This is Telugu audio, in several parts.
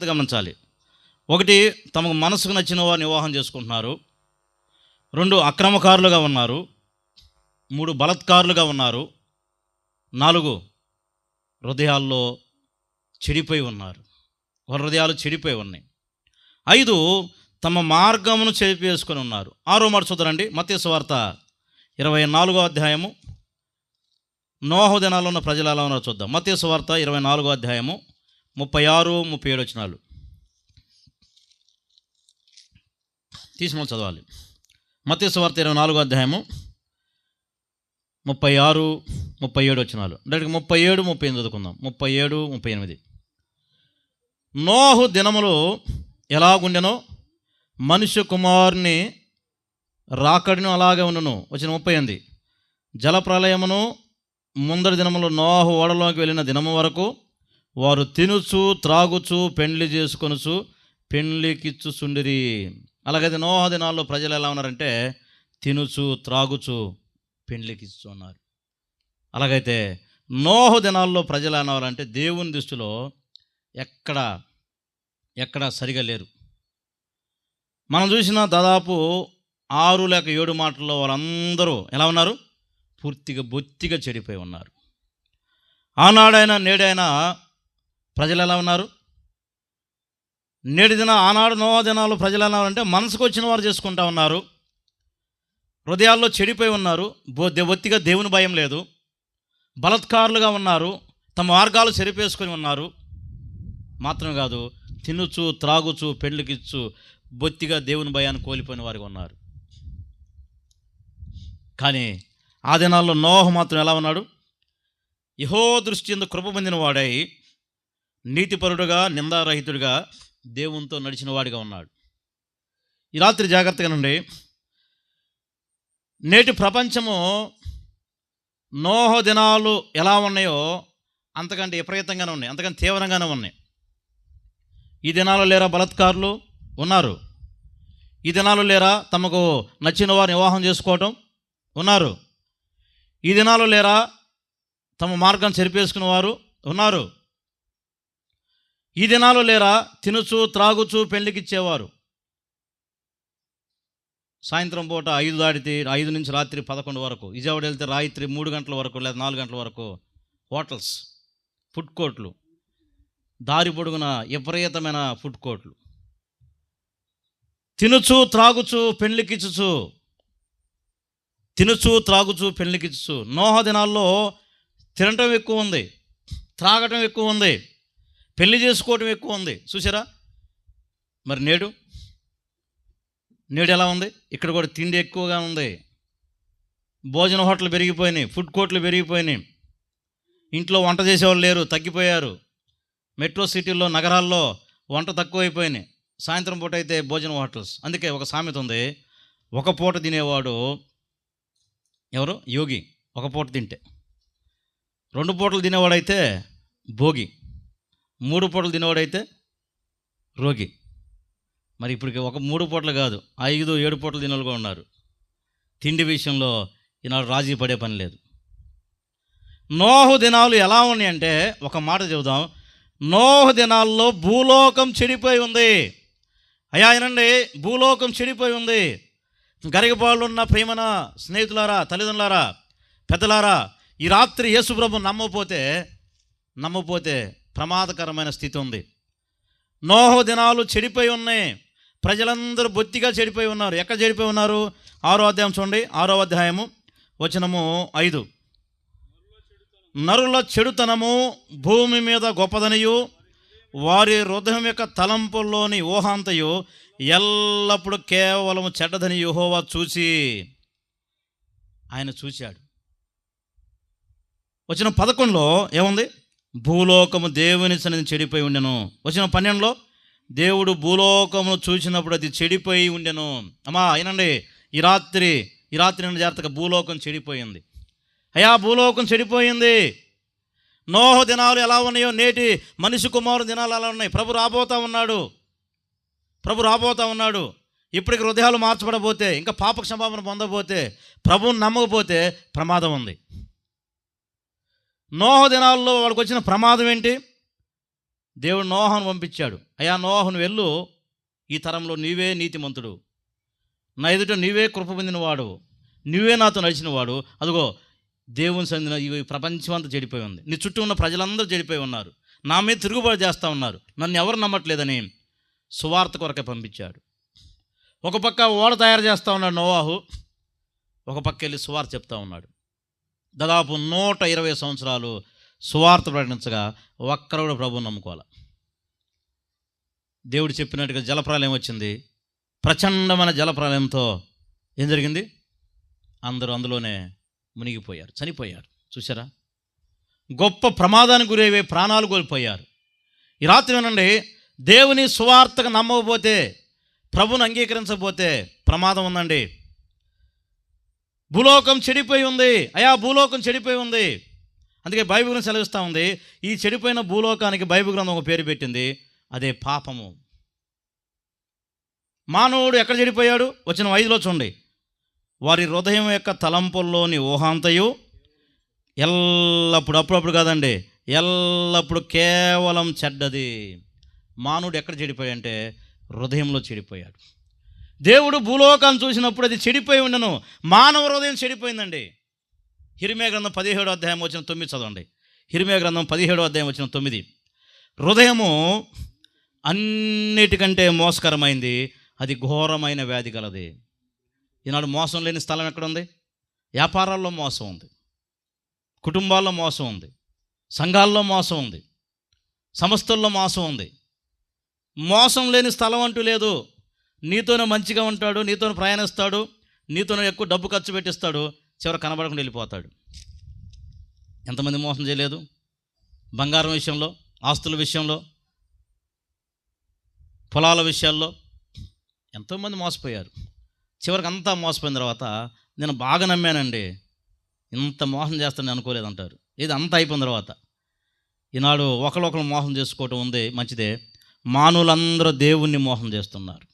గమనించాలి. ఒకటి, తమకు మనసుకు నచ్చిన వారిని వివాహం చేసుకుంటున్నారు. 2, అక్రమకారులుగా ఉన్నారు. 3, బలత్కారులుగా ఉన్నారు. 4, హృదయాల్లో చెడిపోయి ఉన్నారు. వారి హృదయాలు చెడిపోయి ఉన్నాయి. 5, తమ మార్గమును చెరిపేసుకొని ఉన్నారు. 6వ మాట చూద్దారండి. మత్తయి సువార్త 24వ అధ్యాయము. నోహు దినాల్లో ఉన్న ప్రజలు ఎలా ఉన్నారో చూద్దాం. మత్తయి సువార్త 24వ అధ్యాయము 36, 37 వచనాలు తీసుకొని చదవాలి. మత్తయి సువార్త 24వ అధ్యాయము 36, 37 వచనాలు. డైరెక్ట్గా 37, 38 చదువుకుందాం. 37, 38. నోహు దినములు ఎలాగుండెనో మనుష్య కుమారుని రాకడను అలాగే ఉండును. వచ్చిన 38. జలప్రలయమును ముందరి దినములో నోహు ఓడలోకి వెళ్ళిన దినము వరకు వారు తినుచు త్రాగుచు పెండ్లి చేసుకొనుచు పెండ్లికిచ్చుచుండిరి. అలాగైతే నోహు దినాల్లో ప్రజలు ఎలా ఉన్నారంటే తినుచు త్రాగుచు పెండ్లికిచ్చు ఉన్నారు. అలాగైతే నోహు దినాల్లో ప్రజలు అన్నారంటే దేవుని దృష్టిలో ఎక్కడ సరిగా లేరు. మనం చూసిన దాదాపు 6 లేక 7 మాటల్లో వాళ్ళందరూ ఎలా ఉన్నారు? పూర్తిగా బొత్తిగా చెడిపోయి ఉన్నారు. ఆనాడైనా నేడైనా ప్రజలు ఎలా ఉన్నారు? ఆనాడు నోహు దినాల్లో ప్రజలు ఎలా ఉన్నారంటే మనసుకు వచ్చిన వారు చేసుకుంటా ఉన్నారు. హృదయాల్లో చెడిపోయి ఉన్నారు. బొత్తిగా దేవుని భయం లేదు. బలత్కారులుగా ఉన్నారు. తమ మార్గాలు చెరిపేసుకొని ఉన్నారు. మాత్రమే కాదు, తినుచు త్రాగుచు పెండ్లికిచ్చు బొత్తిగా దేవుని భయాన్ని కోల్పోయిన వారికి ఉన్నారు. కానీ ఆ దినాల్లో నోహు మాత్రం ఎలా ఉన్నాడు? యెహోవా దృష్టి యందు కృప పొందిన వాడై నీతిపరుడుగా నిందారహితుడిగా దేవునితో నడిచిన వాడిగా ఉన్నాడు. ఈ రాత్రి జాగ్రత్తగా నుండి, నేటి ప్రపంచము నోహు దినాలు ఎలా ఉన్నాయో అంతకంటే విపరీతంగానే ఉన్నాయి, అంతకంటే తీవ్రంగానే ఉన్నాయి. ఈ దినాలు లేరా బలత్కారులు? ఉన్నారు. ఈ దినాలు లేరా తమకు నచ్చిన వారిని వివాహం చేసుకోవటం? ఉన్నారు. ఈ దినాలు లేరా తమ మార్గం చెరిపేసుకున్న వారు? ఉన్నారు. ఈ దినాలు లేరా తినుచు త్రాగుచు పెళ్లికిచ్చేవారు? సాయంత్రం పూట 5 దాటితే 5 నుంచి రాత్రి 11 వరకు, విజయవాడ వెళ్తే రాత్రి 3 గంటల వరకు లేదా 4 గంటల వరకు హోటల్స్, ఫుడ్ కోర్ట్లు, దారి పొడుగున విపరీతమైన ఫుడ్ కోర్ట్లు, తినుచు త్రాగుచు పెళ్లికిచ్చు. నోహు దినాల్లో తినటం ఎక్కువ ఉంది, త్రాగటం ఎక్కువ ఉంది, పెళ్లి చేసుకోవటం ఎక్కువ ఉంది. చూసారా? మరి నేడు ఎలా ఉంది? ఇక్కడ కూడా తిండి ఎక్కువగా ఉంది. భోజన హోటళ్ళు పెరిగిపోయినాయి, ఫుడ్ కోర్ట్లు పెరిగిపోయినాయి. ఇంట్లో వంట చేసేవాళ్ళు లేరు, తగ్గిపోయారు. మెట్రో సిటీల్లో, నగరాల్లో వంట తక్కువైపోయినాయి. సాయంత్రం పూట అయితే భోజన హోటల్స్. అందుకే ఒక సామెత ఉంది, ఒక పూట తినేవాడు ఎవరు? యోగి. ఒక పూట తింటే. 2 పూటలు తినేవాడైతే భోగి. 3 పూటలు తినేవాడైతే రోగి. మరి ఇప్పటికి 3 పూటలు కాదు, 5, 7 పూటలు తినేవాళ్ళు కూడా ఉన్నారు. తిండి విషయంలో ఈనాడు రాజీ పడే పని లేదు. నోహు దినాలు ఎలా ఉన్నాయంటే ఒక మాట చెబుదాం. నోహు దినాల్లో భూలోకం చెడిపోయి ఉంది. అయ్యా వినండి, భూలోకం చెడిపోయి ఉంది. గరిగపాళ్ళు ఉన్న ప్రియమైన స్నేహితులారా, తల్లిదండ్రులారా, పెద్దలారా, ఈ రాత్రి యేసుప్రభు నమ్మపోతే ప్రమాదకరమైన స్థితి ఉంది. నోహు దినాలు చెడిపోయి ఉన్నాయి. ప్రజలందరూ బొత్తిగా చెడిపోయి ఉన్నారు. ఎక్కడ చెడిపోయి ఉన్నారు? 6వ అధ్యాయం చూడండి. 6వ అధ్యాయము వచనము 5. నరుల చెడుతనము భూమి మీద గొప్పదనియు వారి హృదయం యొక్క తలంపుల్లోని ఊహాంతయు ఎల్లప్పుడూ కేవలం చెడ్డదని యెహోవా ఆయన చూశాడు. వచనం 11లో ఏముంది? భూలోకము దేవుని సన్నిధిని చెడిపోయి ఉండెను. వచనం 12లో దేవుడు భూలోకమును చూసినప్పుడు అది చెడిపోయి ఉండెను. అమ్మా వినండి, ఈ రాత్రి జాగ్రత్తగా, భూలోకం చెడిపోయింది. అయ్యా భూలోకం చెడిపోయింది. నోహు దినాలు ఎలా ఉన్నాయో నేటి మనిషి కుమారు దినాలు అలా ఉన్నాయి. ప్రభు రాబోతా ఉన్నాడు. ఇప్పటికి హృదయాలు మార్చబడబోతే, ఇంకా పాప క్షమాపణ పొందబోతే, ప్రభువుని నమ్మకపోతే ప్రమాదం ఉంది. నోహు దినాల్లో వాళ్ళకి వచ్చిన ప్రమాదం ఏంటి? దేవుడు నోవాహును పంపించాడు. అయ్యా నోవాహును వెళ్ళు, ఈ తరంలో నీవే నీతిమంతుడు, నా ఎదుట నీవే కృప పొందినవాడు, నువ్వే నాతో నడిచినవాడు. అదిగో దేవుని సందిన ఈ ప్రపంచం అంతా చెడిపోయి ఉంది, నీ చుట్టూ ఉన్న ప్రజలందరూ చెడిపోయి ఉన్నారు, నా మీద తిరుగుబాటు చేస్తూ ఉన్నారు, నన్ను ఎవరు నమ్మట్లేదని సువార్త కొరకే పంపించాడు. ఒక పక్క ఓడ తయారు చేస్తూ ఉన్నాడు నోవాహు, ఒక పక్క వెళ్ళి సువార్త చెప్తా ఉన్నాడు. దాదాపు 120 సంవత్సరాలు సువార్త ప్రకటించగా ఒక్కరు కూడా ప్రభువుని నమ్ముకోవాలి. దేవుడు చెప్పినట్టుగా జలప్రలయం వచ్చింది. ప్రచండమైన జలప్రలయంతో ఏం జరిగింది? అందరూ అందులోనే మునిగిపోయారు, చనిపోయారు. చూసారా, గొప్ప ప్రమాదానికి గురయ్యే ప్రాణాలు కోల్పోయారు. ఈ రాత్రి వినండి, దేవుని సువార్తకు నమ్మకపోతే, ప్రభుని అంగీకరించకపోతే ప్రమాదం ఉందండి. భూలోకం చెడిపోయి ఉంది, అయా భూలోకం చెడిపోయి ఉంది. అందుకే బైబిల్ గ్రంథం సెలవిస్తూ ఉంది, ఈ చెడిపోయిన భూలోకానికి బైబిల్ గ్రంథం ఒక పేరు పెట్టింది, అదే పాపము. మానవుడు ఎక్కడ చెడిపోయాడు? వచనం 5లో చూడండి, వారి హృదయం యొక్క తలంపుల్లోని ఊహాంతయు ఎల్లప్పుడు, అప్పుడప్పుడు కాదండి, ఎల్లప్పుడు కేవలం చెడ్డది. మానవుడు ఎక్కడ చెడిపోయాడు అంటే హృదయంలో చెడిపోయాడు. దేవుడు భూలోకాన్ని చూసినప్పుడు అది చెడిపోయి ఉండను, మానవ హృదయం చెడిపోయిందండి. యిర్మీయా గ్రంథం 17వ అధ్యాయం వచనం 9 చదవండి. యిర్మీయా గ్రంథం 17వ అధ్యాయం వచనం 9. హృదయము అన్నిటికంటే మోసకరమైంది, అది ఘోరమైన వ్యాధి గలది. ఈనాడు మోసం లేని స్థలం ఎక్కడుంది? వ్యాపారాల్లో మోసం ఉంది, కుటుంబాల్లో మోసం ఉంది, సంఘాల్లో మోసం ఉంది, సంస్థల్లో మోసం ఉంది. మోసం లేని స్థలం అంటూ లేదు. నీతోనే మంచిగా ఉంటాడు, నీతోనే ప్రయాణిస్తాడు, నీతోనే ఎక్కువ డబ్బు ఖర్చు పెట్టిస్తాడు, చివరి కనబడకుండా వెళ్ళిపోతాడు. ఎంతమంది మోసం చేయలేదు? బంగారం విషయంలో, ఆస్తుల విషయంలో, పొలాల విషయాల్లో ఎంతోమంది మోసపోయారు. చివరికి అంతా మోసపోయిన తర్వాత నేను బాగా నమ్మానండి, ఇంత మోసం చేస్తానని అనుకోలేదంటారు. ఇది అంతా అయిపోయిన తర్వాత ఈనాడు ఒకరు మోసం చేసుకోవటం ఉంది, మంచిదే. మానవులందరూ దేవుణ్ణి మోసం చేస్తున్నారు.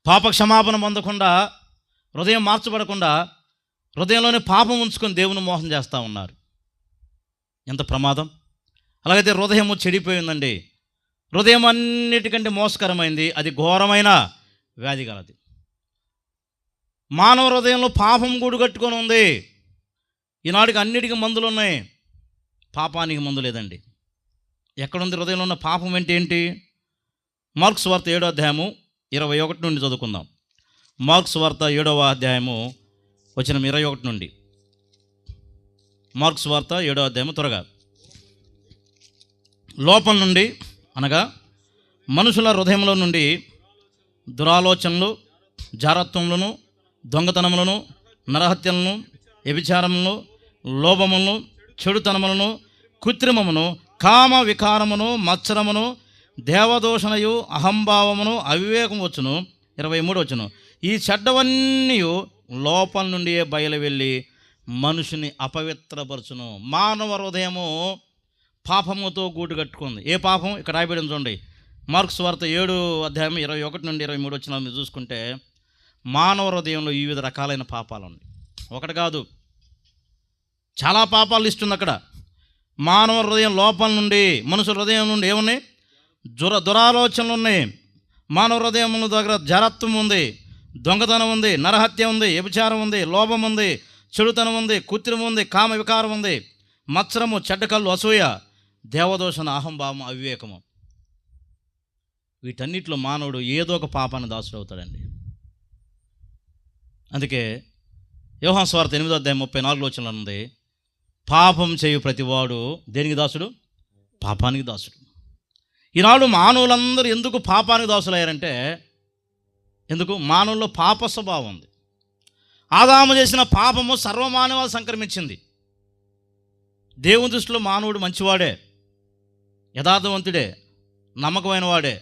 పాప క్షమాపణ పొందకుండా, హృదయం మార్చబడకుండా, హృదయంలోనే పాపం ఉంచుకొని దేవుని మోసం చేస్తూ ఉన్నారు. ఎంత ప్రమాదం! అలాగైతే హృదయము చెడిపోయిందండి. హృదయం అన్నిటికంటే మోసకరమైంది, అది ఘోరమైన వ్యాధి గలది. మానవ హృదయంలో పాపం గూడు కట్టుకొని ఉంది. ఈనాటికి అన్నిటికీ మందులు ఉన్నాయి, పాపానికి మందు లేదండి. ఎక్కడుంది హృదయంలో ఉన్న పాపం అంటే ఏంటి? మార్క్స్ వార్త 7వ అధ్యాయము 21 నుండి చదువుకుందాం. మార్క్స్ వార్త 7వ అధ్యాయము వచనం 21 నుండి. మార్క్స్ వార్త 7వ అధ్యాయము త్వరగా. లోపల నుండి అనగా మనుషుల హృదయంలో నుండి దురాలోచనలు, జారత్వములను, దొంగతనములను, నరహత్యలను, వ్యభిచారములను, లోభములను, చెడుతనములను, కృత్రిమమును, కామ వికారమును, మత్సరమును, దేవదూషణయు, అహంభావమును, అవివేకం వచ్చును. 23 వచ్చును. ఈ చెడ్డవన్నీ లోపల నుండి బయలు వెళ్ళి మనుషుని అపవిత్రపరచును. మానవ హృదయము పాపముతో గూడు కట్టుకుంది. ఏ పాపం? ఇక్కడ రాయబడి చూడండి, మార్క్స్ వార్త 7వ అధ్యాయం 21 నుండి 23 వచ్చిన మీరు చూసుకుంటే, మానవ హృదయంలో వివిధ రకాలైన పాపాలు ఉన్నాయి. ఒకటి కాదు, చాలా పాపాలు ఇస్తుంది అక్కడ. మానవ హృదయం లోపల నుండి, మనుషుల హృదయం నుండి ఏమున్నాయి? దురాలోచనలు ఉన్నాయి. మానవ హృదయం దగ్గర జరత్వం ఉంది, దొంగతనం ఉంది, నరహత్య ఉంది, వ్యభిచారం ఉంది, లోభం ఉంది, చెడుతనం ఉంది, కృత్రిమం ఉంది, కామ వికారం ఉంది, మత్సరము, చెడ్డకళ్ళు, అసూయ, దేవదోషణ, అహంభావం, అవివేకము. వీటన్నిటిలో మానవుడు ఏదో ఒక పాపాన్ని దాసుడు అవుతాడండి. అందుకే యోహాను సువార్త 8వ అధ్యాయం 34 వచనంలో ఉంది, పాపం చేయు ప్రతివాడు దేనికి దాసుడు? పాపానికి దాసుడు. ఈనాడు మానవులందరూ ఎందుకు పాపానికి దాసులయ్యారంటే, ఎందుకు? మానవుల్లో పాప స్వభావం ఉంది. ఆదాము చేసిన పాపము సర్వమానవాళి సంక్రమించింది. దేవుని దృష్టిలో మానవుడు మంచివాడే, యథార్థవంతుడే, నమ్మకమైన వాడే.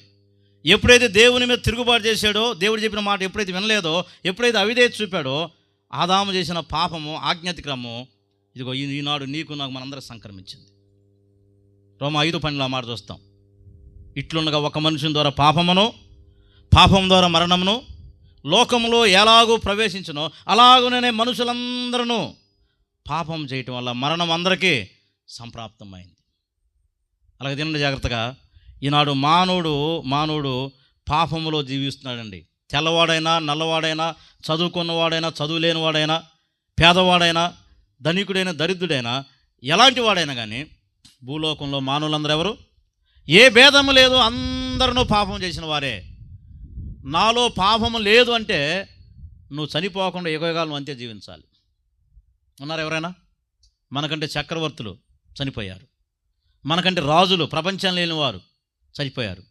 ఎప్పుడైతే దేవుని మీద తిరుగుబాటు చేశాడో, దేవుడు చెప్పిన మాట ఎప్పుడైతే వినలేదో, ఎప్పుడైతే అవిధేయత చూపాడో, ఆదాము చేసిన పాపము, ఆజ్ఞాతిక్రమము, ఇదిగో ఈనాడు నీకు నాకు మనందరూ సంక్రమించింది. రోమా 5:12 మాట చూస్తాం, ఇట్లుండగా ఒక మనుషుని ద్వారా పాపమును, పాపం ద్వారా మరణమును లోకములో ఎలాగూ ప్రవేశించునో అలాగునే మనుషులందరూ పాపం చేయటం వల్ల మరణం అందరికీ సంప్రాప్తమైంది. అలాగే తినండి జాగ్రత్తగా, ఈనాడు మానవుడు పాపములో జీవిస్తున్నాడండి. తెల్లవాడైనా నల్లవాడైనా, చదువుకున్నవాడైనా చదువు లేనివాడైనా, పేదవాడైనా ధనికుడైనా దరిద్రుడైనా ఎలాంటి వాడైనా కానీ భూలోకంలో మానవులందరూ ఎవరు? ఏ భేదము లేదు, అందరూ పాపం చేసిన వారే. నాలో పాపము లేదు అంటే నువ్వు చనిపోకుండా యుగయుగాలు అంతే జీవించాలి. ఉన్నారు ఎవరైనా? మనకంటే చక్రవర్తులు చనిపోయారు, మనకంటే రాజులు ప్రపంచం లేనివారు చనిపోయారు,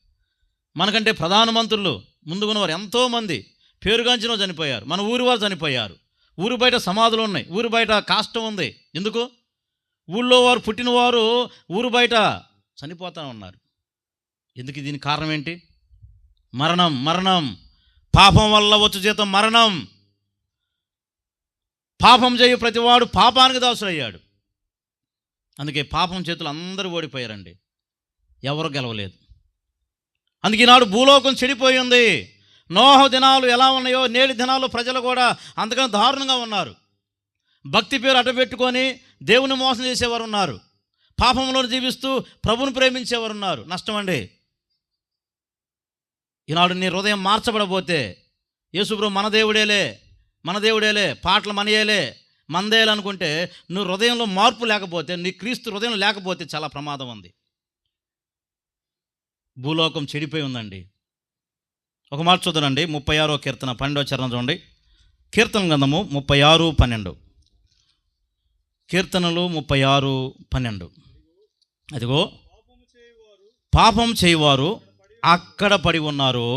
మనకంటే ప్రధానమంత్రులు ముందుకున్నవారు ఎంతోమంది పేరుగాంచిన చనిపోయారు, మన ఊరి వారు చనిపోయారు. ఊరు బయట సమాధులు ఉన్నాయి, ఊరు బయట కాష్టం ఉంది. ఎందుకు? ఊళ్ళో వారు పుట్టినవారు ఊరు బయట చనిపోతూ ఉన్నారు. ఎందుకు? దీనికి కారణం ఏంటి? మరణం. పాపం వల్ల వచ్చు జీతం మరణం. పాపం చేయు ప్రతివాడు పాపానికి దాసుడయ్యాడు. అందుకే పాపం చేతులు అందరూ ఓడిపోయారండి, ఎవరు గెలవలేదు. అందుకే ఈనాడు భూలోకం చెడిపోయి ఉంది. నోహ దినాలు ఎలా ఉన్నాయో నేటి దినాలు ప్రజలు కూడా అంతకన్నా దారుణంగా ఉన్నారు. భక్తి పేరు అడ్డపెట్టుకొని దేవుని మోసం చేసేవారు ఉన్నారు, పాపంలో జీవిస్తూ ప్రభుని ప్రేమించేవారు ఉన్నారు. నష్టమండి. ఈనాడు నీ హృదయం మార్చబడబోతే, యేసుప్రభు మన దేవుడేలే, పాటలు మనయేలే, మందేలే అనుకుంటే, నువ్వు హృదయంలో మార్పు లేకపోతే, నీ క్రీస్తు హృదయంలో లేకపోతే చాలా ప్రమాదం ఉంది. భూలోకం చెడిపోయి ఉందండి. ఒక మాట చూద్దానండి, 36వ కీర్తన 12వ చరణం చూడండి. కీర్తన గ్రంథము 36:12. కీర్తనలు 36:12. అదిగో పాపం చేయువారు అక్కడ పడి ఉన్నారు,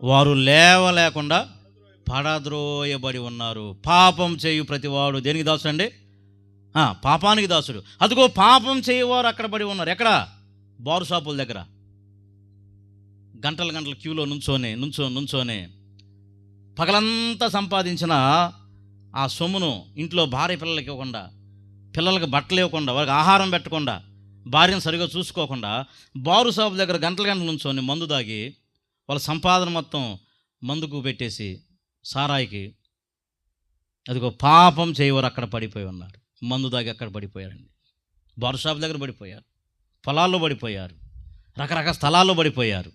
వారు లేవలేకుండా పడద్రోయబడి ఉన్నారు. పాపం చేయు ప్రతివాడు దేనికి దాసుడు అండి? పాపానికి దాసుడు. అదిగో పాపం చేయవారు అక్కడ పడి ఉన్నారు. ఎక్కడ? బారు షాపుల దగ్గర గంటల క్యూలో నుంచోనే పగలంతా సంపాదించిన ఆ సొమ్మును ఇంట్లో భార్య పిల్లలకి ఇవ్వకుండా, పిల్లలకి బట్టలు ఇవ్వకుండా, వారికి ఆహారం పెట్టకుండా, భార్యను సరిగా చూసుకోకుండా బారు షాపు దగ్గర గంటల నుంచోని మందు దాగి వాళ్ళ సంపాదన మొత్తం మందుకు పెట్టేసి సారాయికి, అదిగో పాపం చేయవారు అక్కడ పడిపోయి ఉన్నారు. మందు దాగి అక్కడ పడిపోయారండి. బారు షాపు దగ్గర పడిపోయారు, పొలాల్లో పడిపోయారు, రకరకాల స్థలాల్లో పడిపోయారు.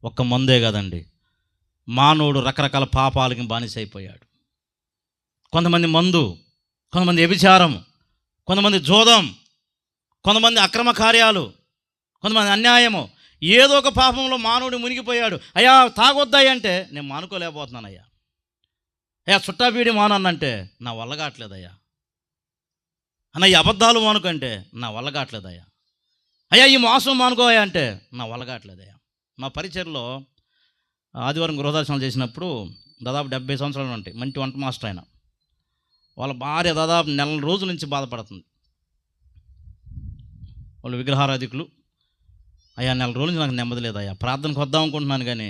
ఒక్క మందే కదండి, మానవుడు రకరకాల పాపాలకి బానిసైపోయాడు. కొంతమంది మందు, కొంతమంది వ్యభిచారం, కొంతమంది జోదం, కొంతమంది అక్రమ కార్యాలు, కొంతమంది అన్యాయము, ఏదో ఒక పాపంలో మానవుడు మునిగిపోయాడు. అయ్యా తాగొద్దాయి అంటే నేను మానుకోలేకపోతున్నానయ్యా. అయ్యా చుట్టా బీడి మానంటే నా వల్ల కావట్లేదయ్యా. అన్న ఈ అబద్ధాలు మానుకంటే నా వల్ల కావట్లేదయ్యా. అయ్యా ఈ మోసం మానుకోయా అంటే నా వల్ల కావట్లేదయ్యా. మా పరిచయలో ఆదివారం గృహదర్శనాలు చేసినప్పుడు దాదాపు 70 సంవత్సరాలు ఉంటాయి, మంచి వంట మాస్టర్ ఆయన. వాళ్ళ భార్య దాదాపు నెల రోజుల నుంచి బాధపడుతుంది. వాళ్ళు విగ్రహారాధికులు. అయ్యా నెల రోజుల నుంచి నాకు నెమ్మది లేదయ్యా, ప్రార్థనకు వద్దాం అనుకుంటున్నాను కానీ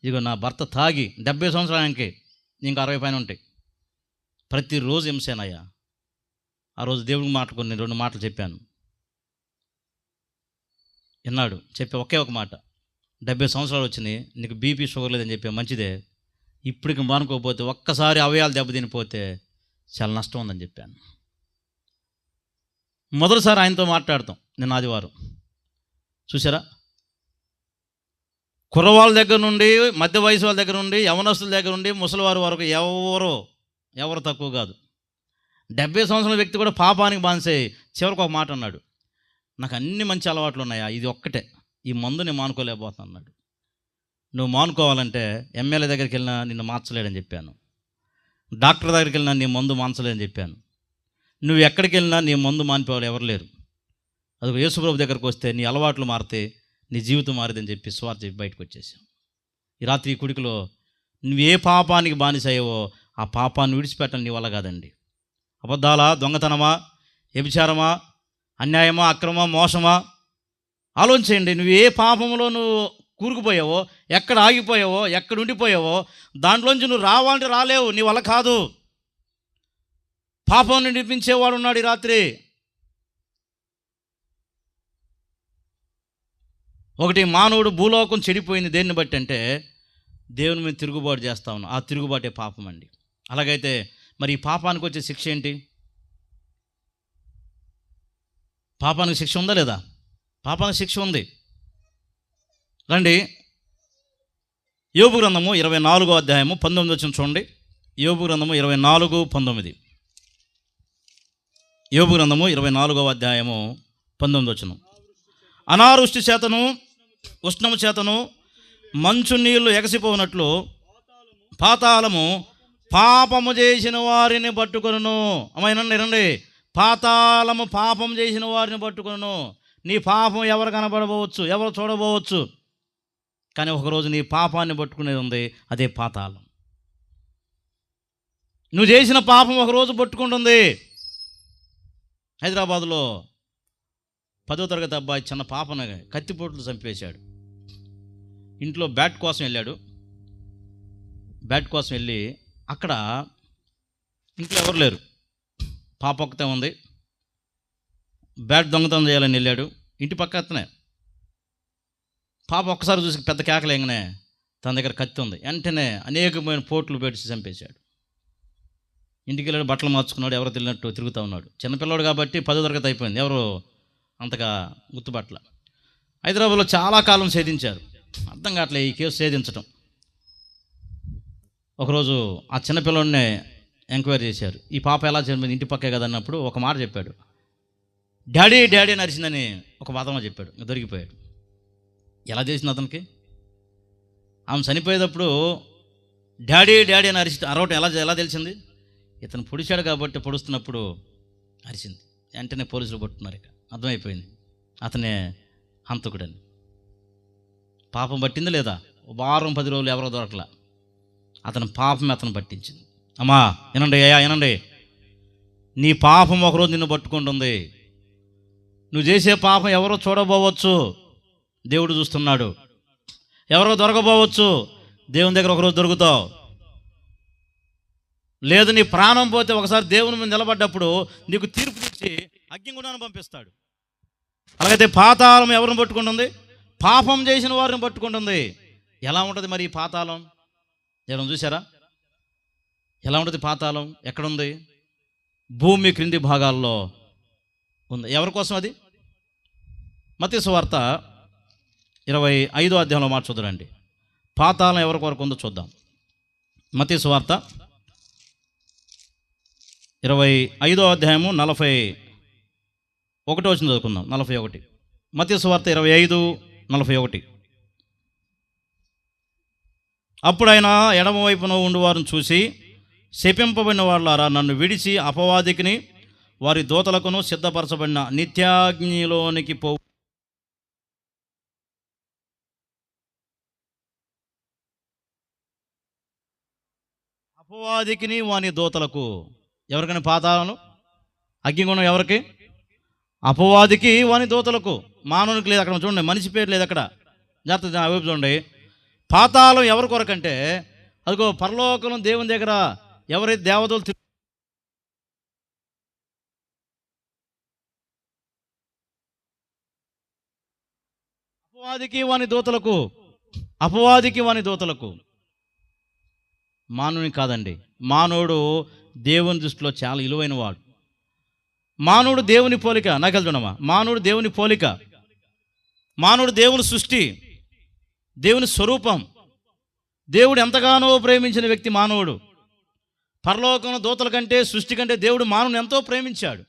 ఇదిగో నా భర్త తాగి 70 సంవత్సరానికి ఇంకా 60 పైన ఉంటాయి, ప్రతిరోజు హింసేనయ్యా. ఆ రోజు దేవుడికి మాట్లాడుకుని 2 మాటలు చెప్పాను. విన్నాడు, చెప్పే ఒకే ఒక మాట, 70 సంవత్సరాలు వచ్చినాయి, నీకు బీపీ షుగర్ లేదని చెప్పే మంచిదే, ఇప్పటికి మానుకోకపోతే ఒక్కసారి అవయాలు దెబ్బతినిపోతే చాలా నష్టం ఉందని చెప్పాను. మొదటిసారి ఆయనతో మాట్లాడతాం నేను ఆదివారం. చూసారా, కుర్రవాళ్ళ దగ్గర నుండి, మధ్య వయసు వాళ్ళ దగ్గర నుండి, యవనస్తుల దగ్గర నుండి, ముసలివారి వరకు ఎవరు తక్కువ కాదు. 70 సంవత్సరాల వ్యక్తి కూడా పాపానికి బానిసై చివరికి ఒక మాట అన్నాడు, నాకు అన్ని మంచి అలవాట్లు ఉన్నాయా, ఇది ఒక్కటే, ఈ మందు నేను మానుకోలేకపోతాను అన్నాడు. నువ్వు మానుకోవాలంటే ఎమ్మెల్యే దగ్గరికి వెళ్ళినా నిన్ను మార్చలేడని చెప్పాను, డాక్టర్ దగ్గరికి వెళ్ళినా నీ మందు మాన్చలేదని చెప్పాను, నువ్వు ఎక్కడికి వెళ్ళినా నీ మందు మానిపోవాలి ఎవరు లేరు. అది యేసుప్రభు దగ్గరకు వస్తే నీ అలవాట్లు మారితే నీ జీవితం మారిదని చెప్పి స్వార్థ చెప్పి బయటకు వచ్చేసాం. ఈ రాత్రి ఈ కుడికిలో నువ్వు ఏ పాపానికి బానిసయ్యావో ఆ పాపాన్ని విడిచిపెట్టడం నీ వల్ల కాదండి. అబద్ధాలా, దొంగతనమా, వ్యభిచారమా, అన్యాయమా, అక్రమా, మోసమా, ఆలోచించండి. నువ్వు ఏ పాపంలో నువ్వు కూరుకుపోయావో, ఎక్కడ ఆగిపోయావో, ఎక్కడ ఉండిపోయావో దాంట్లోంచి నువ్వు రావాలంటే రాలేవు, నీ వల్ల కాదు. పాపాన్ని నడిపించేవాడు ఉన్నాడు ఈ రాత్రి. ఒకటి, మానవుడు భూలోకం చెడిపోయింది దేన్ని బట్టి అంటే దేవుని మీద తిరుగుబాటు చేస్తా ఉన్నాం, ఆ తిరుగుబాటే పాపం అండి. అలాగైతే మరి ఈ పాపానికి వచ్చే శిక్ష ఏంటి? పాపానికి శిక్ష ఉందా లేదా? పాపానికి శిక్ష ఉంది. రండి, యోబు గ్రంథము 24వ అధ్యాయము 19 వచ్చిన చూడండి. యోబు గ్రంథము 24:19. యోబు గ్రంథము 24వ అధ్యాయము 19 వచనం. అనావృష్టి చేతను ఉష్ణము చేతను మంచు నీళ్లు ఎగసిపోనట్లు పాతాళము పాపము చేసిన వారిని పట్టుకొనును. అమ్మాయినండి రండి, పాతాళము పాపం చేసిన వారిని పట్టుకొనును. నీ పాపం ఎవరు కనబడబోవచ్చు, ఎవరు చూడబోవచ్చు, కానీ ఒకరోజు నీ పాపాన్ని పట్టుకునేది ఉంది, అదే పాతాళం. నువ్వు చేసిన పాపం ఒకరోజు పట్టుకుంటుంది. హైదరాబాదులో 10వ తరగతి అబ్బాయి చిన్న పాపను కత్తిపోట్లు చంపేశాడు. ఇంట్లో బ్యాట్ కోసం వెళ్ళాడు. బ్యాట్ కోసం వెళ్ళి అక్కడ ఇంట్లో ఎవరు లేరు, పాప ఒక్కతే ఉంది. బ్యాట్ దొంగతనం చేయాలని వెళ్ళాడు. ఇంటి పక్క అతనే. పాప ఒక్కసారి చూసి పెద్ద కేకలేంగానే తన దగ్గర కత్తి ఉంది. వెంటనే అనేకమైన పోట్లు పెట్టి చంపేశాడు. ఇంటికి వెళ్ళాడు, బట్టలు మార్చుకున్నాడు, ఎవరో తెలియనట్టు తిరుగుతూ ఉన్నాడు. చిన్నపిల్లడు కాబట్టి 10వ తరగతి అయిపోయింది, ఎవరు అంతగా గుర్తుపట్ల. హైదరాబాద్లో చాలా కాలం ఛేదించారు, అర్థం కావట్లే ఈ కేసు ఛేదించడం. ఒకరోజు ఆ చిన్నపిల్లడినే ఎంక్వైరీ చేశారు. ఈ పాప ఎలా చనిపోయింది, ఇంటి పక్కే కదా అన్నప్పుడు ఒక మాట చెప్పాడు. డాడీ డాడీ నరిచిందని ఒక వాదన చెప్పాడు. దొరికిపోయాడు. ఎలా తెలిసింది అతనికి? ఆమె చనిపోయేటప్పుడు డాడీ డాడీ అని అరవటం ఎలా తెలిసింది? ఇతను పొడిచాడు కాబట్టి పొడుస్తున్నప్పుడు అరిచింది. వెంటనే పోలీసులు పట్టుకున్నారు. ఇక అర్థమైపోయింది అతనే హంతకుడని. పాపం పట్టింది లేదా? వారం 10 రోజులు ఎవరో దొరకలా. అతని పాపం అతను పట్టించింది. అమ్మా వినండి, అయ్యా వినండి, నీ పాపం ఒకరోజు నిన్ను పట్టుకుంటుంది. నువ్వు చేసే పాపం ఎవరో చూడబోవచ్చు, దేవుడు చూస్తున్నాడు. ఎవరో దొరకబోవచ్చు, దేవుని దగ్గర ఒకరోజు దొరుకుతావు. లేదు నీ ప్రాణం పోతే ఒకసారి దేవుని మీద నిలబడ్డప్పుడు నీకు తీర్పు ఇచ్చి అగ్నిగుండాన్ని పంపిస్తాడు. అలాగైతే పాతాళం ఎవరిని పట్టుకుంటుంది? పాపం చేసిన వారిని పట్టుకుంటుంది. ఎలా ఉంటుంది మరి ఈ పాతాళం? ఎవరైనా చూసారా? ఎలా ఉంటుంది పాతాళం? ఎక్కడుంది? భూమి క్రింది భాగాల్లో ఉంది. ఎవరి కోసం అది? మత్తయి సువార్త 25వ అధ్యాయంలో మాట చూద్దామండి. పాతాళం ఎవరి కొరకు ఉందో చూద్దాం. మత్తయి సువార్త 25వ అధ్యాయము 41 వచ్చిన చదువుకుందాం. 41 మత్తయి సువార్త 25:41. అప్పుడు ఆయన ఎడమవైపున ఉండువారిని చూసి, శపింపబడిన వాళ్ళారా, నన్ను విడిచి అపవాదికిని వారి దూతలకును సిద్ధపరచబడిన నిత్యాగ్నిలోనికి పో. అపవాదికిని వాని దూతలకు. ఎవరికైనా పాతాళం అగ్నిగుణం ఎవరికి? అపవాదికి వాని దూతలకు. మానవునికి లేదు అక్కడ, చూడండి మనిషి పేరు లేదు అక్కడ, జాగ్రత్త వైపు చూడండి. పాతాళం ఎవరి కొరకంటే అదిగో పరలోకం దేవుని దగ్గర ఎవరైతే దేవతలు అపవాదికి వాని దూతలకు, అపవాదికి వాని దూతలకు. మానవుని కాదండి. మానవుడు దేవుని దృష్టిలో చాలా విలువైన వాడు. మానవుడు దేవుని పోలిక. నాకు వెళ్తున్నామా? మానవుడు దేవుని పోలిక, మానవుడు దేవుని సృష్టి, దేవుని స్వరూపం. దేవుడు ఎంతగానో ప్రేమించిన వ్యక్తి మానవుడు. పరలోకం దూతల కంటే సృష్టి కంటే దేవుడు మానవుని ఎంతో ప్రేమించాడు.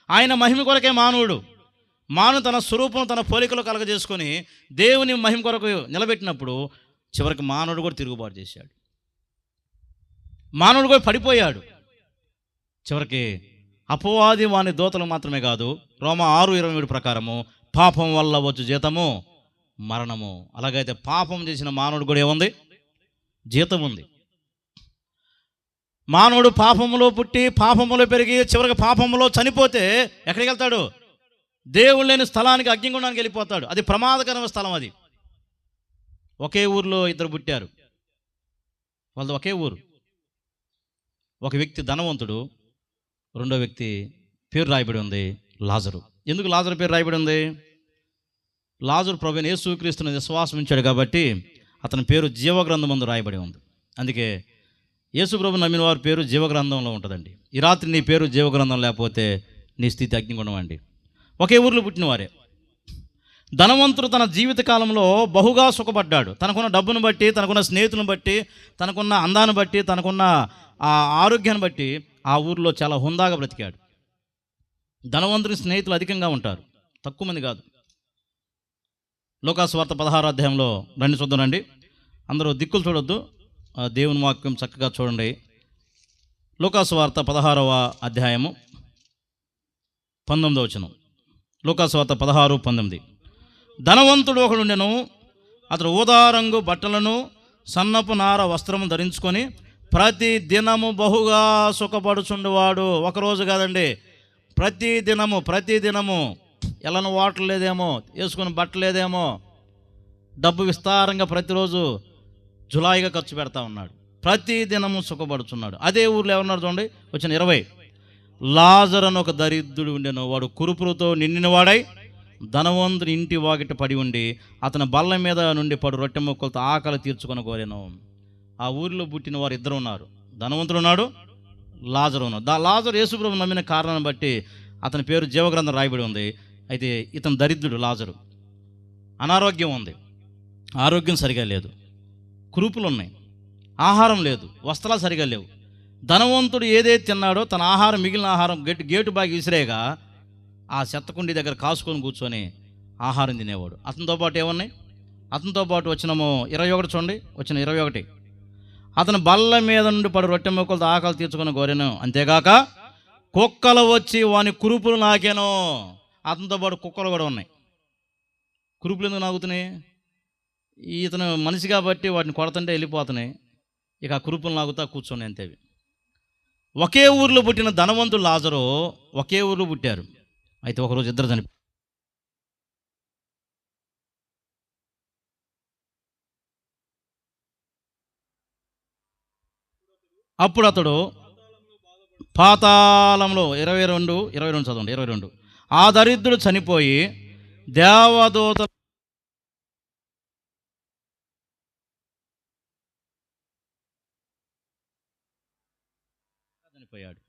ఆయన మహిమ కొరకే మానవుడు. మానవుడు తన స్వరూపం తన పోలికలో కలగజేసుకొని దేవుని మహిమ కొరకు నిలబెట్టినప్పుడు చివరికి మానవుడు కూడా తిరుగుబాటు చేశాడు. మానవుడు కూడా పడిపోయాడు. చివరికి అపవాది వాని దూతలు మాత్రమే కాదు, రోమా 6:27 ప్రకారము పాపం వల్ల వచ్చు జీతము మరణము. అలాగైతే పాపం చేసిన మానవుడు కూడా ఏముంది? జీతం ఉంది. మానవుడు పాపములో పుట్టి పాపములో పెరిగి చివరికి పాపములో చనిపోతే ఎక్కడికి వెళ్తాడు? దేవుడు లేని స్థలానికి, అగ్నిగుండానికి వెళ్ళిపోతాడు. అది ప్రమాదకరమైన స్థలం. అది ఒకే ఊరిలో ఇద్దరు పుట్టారు, వాళ్ళది ఒకే ఊరు. ఒక వ్యక్తి ధనవంతుడు, రెండో వ్యక్తి పేరు రాయబడి ఉంది లాజరు. ఎందుకు లాజరు పేరు రాయబడి ఉంది? లాజరు ప్రభువైన యేసుక్రీస్తుని విశ్వాసం ఉంచాడు కాబట్టి అతని పేరు జీవగ్రంథమందు రాయబడి ఉంది. అందుకే యేసు ప్రభువుని నమ్మిన వారి పేరు జీవగ్రంథంలో ఉంటుందండి. ఈ రాత్రి నీ పేరు జీవగ్రంథం లేకపోతే నీ స్థితి అగ్నిగుండం అండి. ఒకే ఊర్లో పుట్టిన వారే. ధనవంతుడు తన జీవిత కాలంలో బహుగా సుఖపడ్డాడు. తనకున్న డబ్బును బట్టి, తనకున్న స్నేహితులను బట్టి, తనకున్న అందాన్ని బట్టి, తనకున్న ఆ ఆరోగ్యాన్ని బట్టి ఆ ఊరిలో చాలా హుందాగా బ్రతికాడు. ధనవంతుని స్నేహితులు అధికంగా ఉంటారు, తక్కువ మంది కాదు. లూకాసు వార్త 16వ అధ్యాయంలో రండి చూద్దాం. రండి, అందరూ దిక్కులు చూడొద్దు, దేవుని వాక్యం చక్కగా చూడండి. లూకాసు వార్త 16వ అధ్యాయము 19వ వచనం. లూకాసు వార్త 16:19. ధనవంతుడు ఒకడుండెను, అతడు ఊదారంగు బట్టలను సన్నపు నార వస్త్రము ధరించుకొని ప్రతి దినము బహుగా సుఖపడుచుండేవాడు. ఒకరోజు కాదండి, ప్రతి దినము ఎలానో వాటర్ లేదేమో, వేసుకుని బట్టలు లేదేమో, డబ్బు విస్తారంగా ప్రతిరోజు జులాయిగా ఖర్చు పెడతా ఉన్నాడు. ప్రతి దినము సుఖపడుచున్నాడు. అదే ఊర్లో ఎవరున్నారు చూడండి, వచ్చిన 20. లాజరు అని ఒక దరిద్రుడు ఉండెను, వాడు కురుపులతో నిండినవాడై ధనవంతుని ఇంటి వాకిట పడి ఉండి అతని బల్ల మీద నుండి పడు రొట్టె ముక్కలతో ఆకలి తీర్చుకొని కోరెను. ఆ ఊరిలో పుట్టిన వారు ఇద్దరు ఉన్నారు, ధనవంతుడు ఉన్నాడు, లాజరు ఉన్నాడు. లాజరు యేసుప్రభువు నమ్మిన కారణాన్ని బట్టి అతని పేరు జీవగ్రంథం రాయబడి ఉంది. అయితే ఇతను దరిద్రుడు లాజరు. అనారోగ్యం ఉంది, ఆరోగ్యం సరిగా లేదు, కురుపులు ఉన్నాయి, ఆహారం లేదు, వస్త్రాలు సరిగా లేవు. ధనవంతుడు ఏదైతే తిన్నాడో తన ఆహారం, మిగిలిన ఆహారం గేటు బాగి విసిరేగా ఆ చెత్తకుండి దగ్గర కాసుకొని కూర్చొని ఆహారం తినేవాడు. అతనితో పాటు ఏమున్నాయి, అతనితో పాటు వచ్చినము 21 చూడండి, వచ్చిన 21. అతను బల్ల మీద నుండి పడు రొట్టె ముక్కలతో ఆకలి తీర్చుకొని కోరెను, అంతేగాక కుక్కలు వచ్చి వాని కురుపులు నాకేను. అతనితో పాటు కుక్కలు కూడా ఉన్నాయి. కురుపులు ఎందుకు నాకుతున్నాయి? ఇతను మనిషి కాబట్టి వాటిని కొడుతుంటే వెళ్ళిపోతున్నాయి, ఇక ఆ కురుపులు నాకుతా కూర్చొని అంతేవి. ఒకే ఊరిలో పుట్టిన ధనవంతుడు లాజరు ఒకే ఊరిలో పుట్టారు. అయితే ఒకరోజు ఇద్దరు చనిపోయారు. అప్పుడు అతడు పాతాళంలో 22 చదవండి, 22. ఆ దరిద్రుడు చనిపోయి దేవదూత చనిపోయాడు.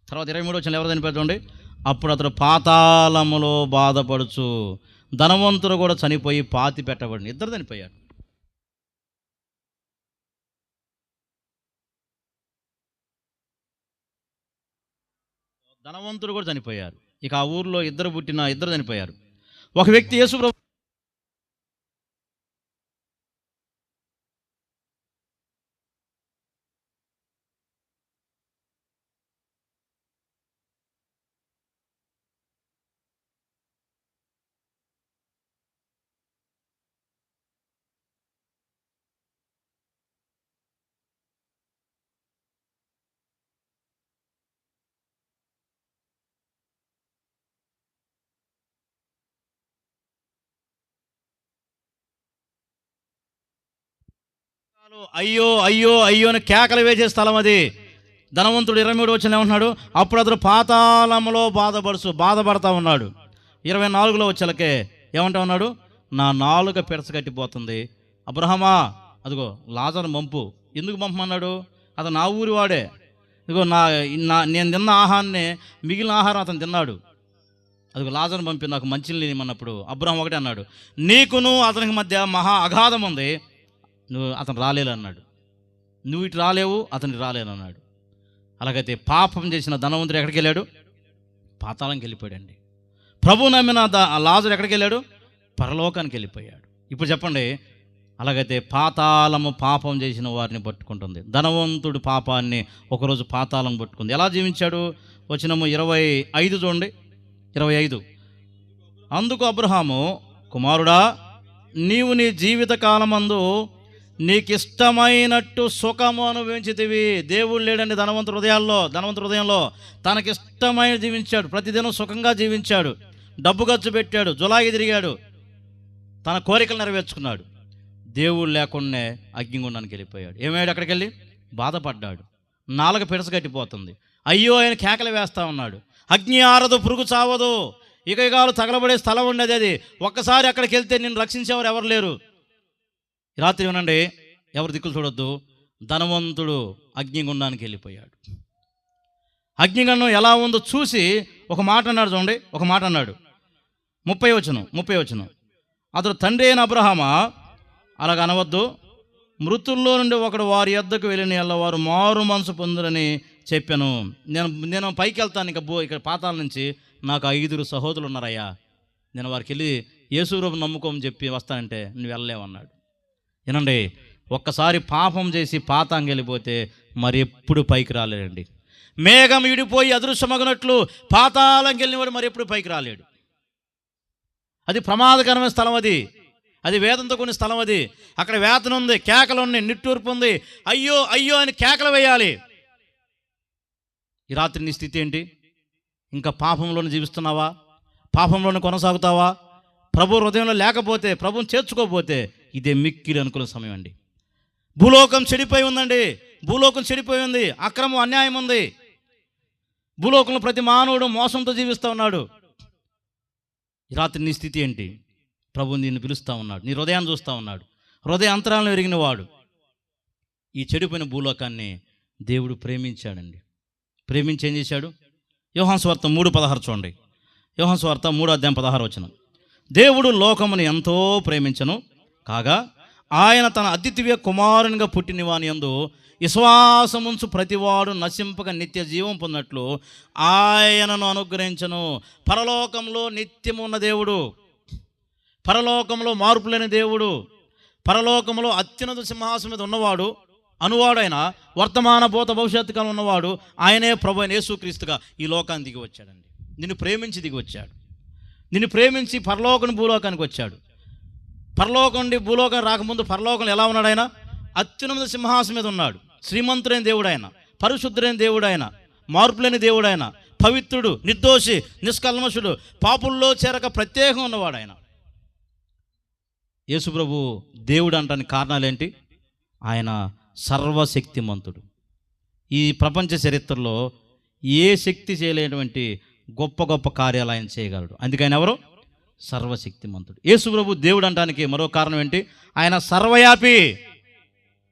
తర్వాత 23 వచ్చిన ఎవరు చనిపోయాడు చూడండి. అప్పుడు అతడు పాతాళములో బాధపడుచు, ధనవంతుడు కూడా చనిపోయి పాతి పెట్టబడి, ఇద్దరు చనిపోయాడు. ధనవంతుడు కూడా చనిపోయారు. ఇక ఆ ఊర్లో ఇద్దరు చనిపోయారు. ఒక వ్యక్తి యేసుప్రభు అయ్యో అయ్యో అయ్యో అని కేకలు వేసే స్థలం అది. ధనవంతుడు 23 వచ్చిన ఏమంటున్నాడు, అప్పుడు అతడు పాతాళంలో బాధపడతా ఉన్నాడు. 24లో వచ్చేలకే ఏమంటా ఉన్నాడు, నా నాలుక పిడసగట్టిపోతుంది. అబ్రహమా, అదిగో లాజరు పంపు. ఎందుకు పంపమన్నాడు? అతను నా ఊరి వాడే. ఇదిగో నేను తిన్న ఆహారాన్ని, మిగిలిన ఆహారం అతను తిన్నాడు. అదిగో లాజరు పంపి నాకు మంచిని లేనిమన్నప్పుడు అబ్రహం ఒకటే అన్నాడు, నీకును అతనికి మధ్య మహా అగాధం ఉంది, అతను రాలేను అన్నాడు. నువ్వు ఇటు రాలేవు, అతనికి రాలేను అన్నాడు. అలాగైతే పాపం చేసిన ధనవంతుడు ఎక్కడికి వెళ్ళాడు? పాతాళంకి వెళ్ళిపోయాడండి. ప్రభు నమ్మిన లాజరు ఎక్కడికి వెళ్ళాడు? పరలోకానికి వెళ్ళిపోయాడు. ఇప్పుడు చెప్పండి, అలాగైతే పాతాళము పాపం చేసిన వారిని పట్టుకుంటుంది. ధనవంతుడు పాపాన్ని ఒకరోజు పాతాళం పట్టుకుంది. ఎలా జీవించాడు? వచనము 25 చూడండి, 25. అందుకు అబ్రహాము, కుమారుడా, నీవు నీ జీవిత కాలమందు నీకిష్టమైనట్టు సుఖము అనుభవించితివి. దేవుడు లేడండి ధనవంతుడి హృదయంలో తనకిష్టమైన జీవించాడు. ప్రతిదినం సుఖంగా జీవించాడు, డబ్బు ఖర్చు పెట్టాడు, జులాయి తిరిగాడు, తన కోరికలు నెరవేర్చుకున్నాడు. దేవుడు లేకుండానే అగ్నిగుండానికి వెళ్ళిపోయాడు. ఏమయ్యాడు? అక్కడికి వెళ్ళి బాధపడ్డాడు. నాలుక పిడసగట్టిపోతుంది. అయ్యో ఆయన కేకలు వేస్తూ ఉన్నాడు. అగ్ని ఆరదు, పురుగు చావదు, ఇకగాలు తగలబడే స్థలం ఉండేది అది. ఒక్కసారి అక్కడికి వెళ్తే నిన్ను రక్షించేవారు ఎవరు లేరు. రాత్రి వినండి, ఎవరు దిక్కులు చూడొద్దు. ధనవంతుడు అగ్నిగుండానికి వెళ్ళిపోయాడు. అగ్నిగుండం ఎలా ఉందో చూసి ఒక మాట అన్నాడు చూడండి, ఒక మాట అన్నాడు. 30 వచనం. అతడు తండ్రి అయిన అబ్రహామా, అలాగ అనవద్దు, మృతుల్లో నుండి ఒకడు వారి యొద్దకు వెళ్ళిన ఎల్ల వారు మారు మనసు పొందురని చెప్పాను. నేను పైకి వెళ్తాను, ఇక్కడ పాతాల నుంచి నాకు 5 సహోదరులు ఉన్నారయ్యా, నేను వారికి వెళ్ళి యేసుప్రభు నమ్ముకోమని చెప్పి వస్తానంటే నువ్వు వెళ్ళలేవన్నాడు. ఏనండి, ఒక్కసారి పాపం చేసి పాతాంగి వెళ్ళిపోతే మరి ఎప్పుడు పైకి రాలేడండి. మేఘం విడిపోయి అదృశ్యమగినట్లు పాతాళంకి వెళ్ళినవాడు మరి ఎప్పుడు పైకి రాలేడు. అది ప్రమాదకరమైన స్థలం, అది వేదంతో కొన్ని స్థలం. అది అక్కడ వేదన ఉంది, కేకలు ఉన్నాయి, నిట్టూర్పు ఉంది, అయ్యో అయ్యో అని కేకలు వేయాలి. ఈ రాత్రి నీ స్థితి ఏంటి? ఇంకా పాపంలోనే జీవిస్తున్నావా? పాపంలోనే కొనసాగుతావా? ప్రభు హృదయంలో లేకపోతే, ప్రభుని చేర్చుకోకపోతే ఇదే మిక్కిలి అనుకున్న సమయం అండి. భూలోకం చెడిపోయి ఉందండి. భూలోకం చెడిపోయి ఉంది, అక్రమం అన్యాయం ఉంది. భూలోకంలో ప్రతి మానవుడు మోసంతో జీవిస్తూ ఉన్నాడు. ఈ రాత్రి నీ స్థితి ఏంటి? ప్రభు నిన్ను పిలుస్తూ ఉన్నాడు, నీ హృదయాన్ని చూస్తూ ఉన్నాడు. హృదయ అంతరాలను ఎరిగిన వాడు. ఈ చెడిపోయిన భూలోకాన్ని దేవుడు ప్రేమించాడండి. ప్రేమించి ఏం చేశాడు? యోహాను సువార్త 3:16 చూడండి. యోహాను సువార్త 3:16. దేవుడు లోకమును ఎంతో ప్రేమించను కాగా ఆయన తన అద్వితీయ కుమారునిగా పుట్టిన వాని యందు విశ్వాసముంచు ప్రతివాడు నశింపక నిత్య జీవం పొందినట్లు ఆయనను అనుగ్రహించను. పరలోకంలో నిత్యము ఉన్న దేవుడు, పరలోకంలో మార్పు లేని దేవుడు, పరలోకంలో అత్యున్నత సింహాసనం మీద ఉన్నవాడు, అనువాడైన వర్తమాన భూత భవిష్యత్తు కాలం ఉన్నవాడు ఆయనే ప్రభు అయిన యేసుక్రీస్తుగా ఈ లోకానికి దిగి వచ్చాడండి. నిన్ను ప్రేమించి దిగి వచ్చాడు. నిన్ను ప్రేమించి పరలోకం భూలోకానికి వచ్చాడు. పరలోకం నుండి భూలోకం రాకముందు పరలోకంలో ఎలా ఉన్నాడు? ఆయన అత్యున్నత సింహాసనం మీద ఉన్నాడు. శ్రీమంతుడైన దేవుడు ఆయన, పరిశుద్ధుడైన దేవుడు ఆయన, మార్పులేని దేవుడు ఆయన, పవిత్రుడు, నిర్దోషి, నిష్కల్మషుడు, పాపుల్లో చేరక ప్రత్యేకం ఉన్నవాడు ఆయన. యేసుప్రభు దేవుడు అంటానికి కారణాలు ఏంటి? ఆయన సర్వశక్తిమంతుడు. ఈ ప్రపంచ చరిత్రలో ఏ శక్తి చేయలేనటువంటి గొప్ప గొప్ప కార్యాలు ఆయన చేయగలడు. అందుకని ఎవరు? సర్వశక్తిమంతుడు. యేసుప్రభు దేవుడు అంటానికి మరో కారణం ఏంటి? ఆయన సర్వవ్యాపి.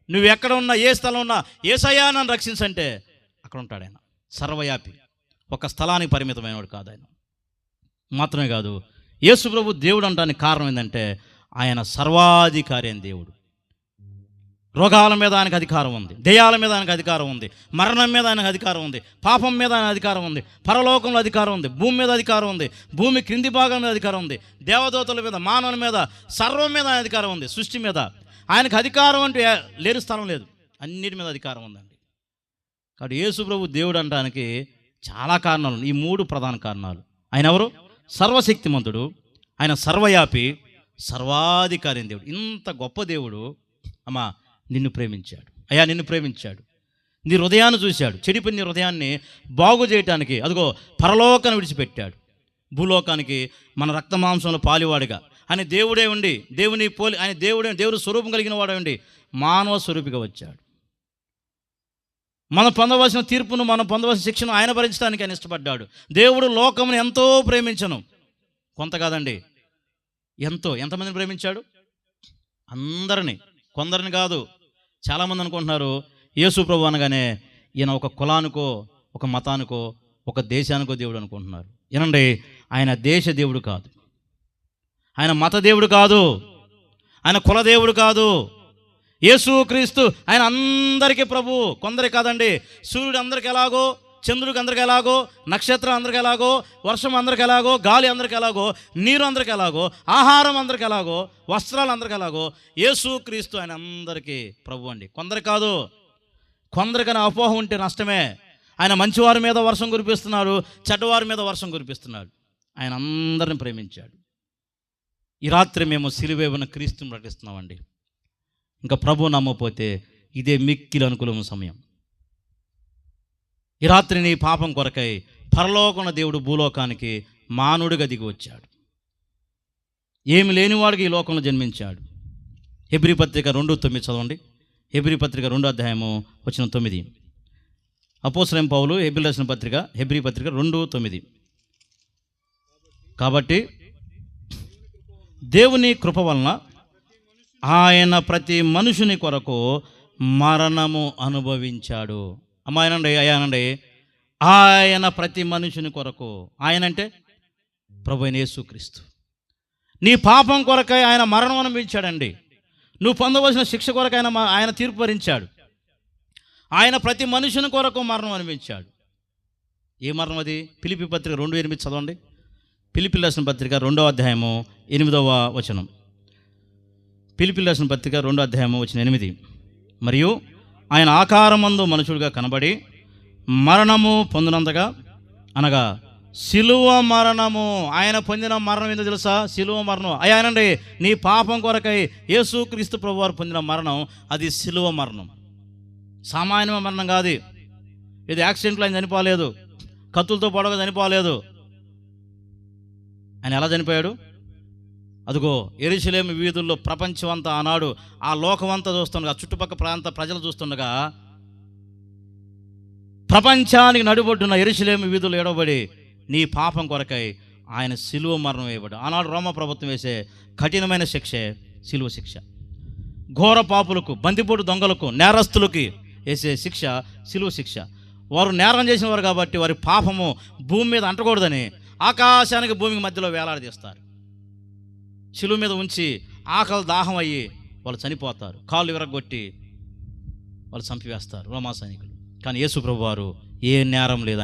నువ్వు ఎక్కడ ఉన్నా, ఏ స్థలం ఉన్నా, యేసయ్యా నన్ను రక్షించంటే అక్కడ ఉంటాడు ఆయన. సర్వవ్యాపి, ఒక స్థలానికి పరిమితమైనవాడు కాదు ఆయన. మాత్రమే కాదు, యేసుప్రభు దేవుడు అంటానికి కారణం ఏంటంటే ఆయన సర్వాధికారి అయిన దేవుడు. రోగాల మీద ఆయనకు అధికారం ఉంది, దెయ్యాల మీద ఆయనకు అధికారం ఉంది, మరణం మీద ఆయనకు అధికారం ఉంది, పాపం మీద ఆయన అధికారం ఉంది, పరలోకంలో అధికారం ఉంది, భూమి మీద అధికారం ఉంది, భూమి క్రింది భాగం మీద అధికారం ఉంది, దేవదూతల మీద, మానవుల మీద, సర్వం మీద ఆయన అధికారం ఉంది, సృష్టి మీద. ఆయనకు అధికారం అంటే లేని స్థలం లేదు, అన్నిటి మీద అధికారం ఉందండి. కాబట్టి యేసుప్రభు దేవుడు అనడానికి చాలా కారణాలు, ఈ 3 ప్రధాన కారణాలు. ఆయన ఎవరు? సర్వశక్తిమంతుడు, ఆయన సర్వవ్యాపి, సర్వాధికారి దేవుడు. ఇంత గొప్ప దేవుడు అమ్మా నిన్ను ప్రేమించాడు. అయ్యా నిన్ను ప్రేమించాడు. నీ హృదయాన్ని చూశాడు. చెడిపోయిన నీ హృదయాన్ని బాగు చేయటానికి అదిగో పరలోకాన్ని విడిచిపెట్టాడు. భూలోకానికి మన రక్త మాంసంలో పాలివాడిగా ఆయన దేవుడే ఉండి, ఆయన దేవుడు స్వరూపం కలిగిన వాడే ఉండి మానవ స్వరూపిగా వచ్చాడు. మనం పొందవలసిన తీర్పును, మనం పొందవలసిన శిక్షను ఆయన భరించడానికి ఆయన ఇష్టపడ్డాడు. దేవుడు లోకమును ఎంతో ప్రేమించను, కొంత కాదండి, ఎంతమందిని ప్రేమించాడు? అందరినీ, కొందరిని కాదు. చాలామంది అనుకుంటున్నారు యేసు ప్రభు అనగానే ఈయన ఒక కులానికో, ఒక మతానికో, ఒక దేశానికో దేవుడు అనుకుంటున్నారు. ఏనండి, ఆయన దేశ దేవుడు కాదు, ఆయన మత దేవుడు కాదు, ఆయన కుల దేవుడు కాదు. యేసుక్రీస్తు ఆయన అందరికీ ప్రభు, కొందరికి కాదండి. సూర్యుడు అందరికి ఎలాగో, చంద్రుడికి అందరికి ఎలాగో, నక్షత్రం అందరికి ఎలాగో, వర్షం అందరికి ఎలాగో, గాలి అందరికి ఎలాగో, నీరు అందరికి ఎలాగో, ఆహారం అందరికి ఎలాగో, వస్త్రాలు అందరికి ఎలాగో, యేసుక్రీస్తు ఆయన అందరికీ ప్రభు అండి. కొందరికి కాదు. కొందరికైనా అపోహ ఉంటే నష్టమే. ఆయన మంచివారి మీద వర్షం కురిపిస్తున్నాడు, చెడ్డవారి మీద వర్షం కురిపిస్తున్నాడు. ఆయన అందరిని ప్రేమించాడు. ఈ రాత్రి మేము సిలువేబడిన క్రీస్తుని ప్రకటిస్తున్నామండి. ఇంకా ప్రభు నమ్మకపోతే ఇదే మిక్కిలి అనుకూలమైన సమయం. ఈ రాత్రి నీ పాపం కొరకై పరలోకంలో దేవుడు భూలోకానికి మానవుడిగా దిగి వచ్చాడు. ఏమి లేనివాడికి ఈ లోకంలో జన్మించాడు. హెబ్రీ పత్రిక 2:9 చదవండి. హెబ్రీ పత్రిక 2:9. అపోస్తలుడైన పౌలు హెబ్రీ రాసిన పత్రిక, హెబ్రీ పత్రిక 2:9. కాబట్టి దేవుని కృప వలన ఆయన ప్రతి మనుషుని కొరకు మరణము అనుభవించాడు. అమ్మాయనండి, అయ్యానండి, ఆయన ప్రతి మనుషుని కొరకు. ఆయన అంటే ప్రభు అయిన యేసుక్రీస్తు. నీ పాపం కొరకై ఆయన మరణం అనిపించాడండి. నువ్వు పొందవలసిన శిక్ష కొరకు ఆయన తీర్పు భరించాడు. ఆయన ప్రతి మనుషుని కొరకు మరణం అనిపించాడు. ఏ మరణం అది? ఫిలిప్పీ పత్రిక 2:8 చదవండి. ఫిలిప్పీ రాసిన పత్రిక 2వ అధ్యాయము 8వ వచనం. ఫిలిప్పీ రాసిన పత్రిక 2వ అధ్యాయము వచనం 8. మరియు ఆయన ఆకారమందు మనుషుడిగా కనబడి మరణము పొందినంతగా, అనగా శిలువ మరణము. ఆయన పొందిన మరణం ఏందో తెలుసా? శిలువ మరణం. అయ్యానండి, నీ పాపం కొరకై యేసుక్రీస్తు ప్రభువారు పొందిన మరణం అది శిలువ మరణం. సామాన్య మరణం కాదు. ఇది యాక్సిడెంట్లో ఆయన చనిపోలేదు, కత్తులతో పొడవగా చనిపోలేదు. ఆయన ఎలా చనిపోయాడు? అదిగో యెరూషలేము వీధుల్లో ప్రపంచం అంతా ఆనాడు ఆ లోకమంతా చూస్తుండగా, చుట్టుపక్కల ప్రాంత ప్రజలు చూస్తుండగా, ప్రపంచానికి నడిబొడ్డున యెరూషలేము వీధులు ఏడవబడి నీ పాపం కొరకై ఆయన శిలువ మరణం వేయబడి. ఆనాడు రోమా ప్రభుత్వం వేసే కఠినమైన శిక్షే శిలువ శిక్ష. ఘోర పాపులకు, బందిపోటు దొంగలకు, నేరస్తులకి వేసే శిక్ష శిలువ శిక్ష. వారు నేరం చేసిన వారు కాబట్టి వారి పాపము భూమి మీద అంటకూడదని ఆకాశానికి భూమికి మధ్యలో వేలాడదీస్తారు. శిలువ మీద ఉంచి ఆకలి దాహం అయ్యి వాళ్ళు చనిపోతారు. కాళ్ళు విరగొట్టి వాళ్ళు చంపివేస్తారు రోమా సైనికులు. కానీ యేసు ప్రభు వారు ఏ నేరం లేదు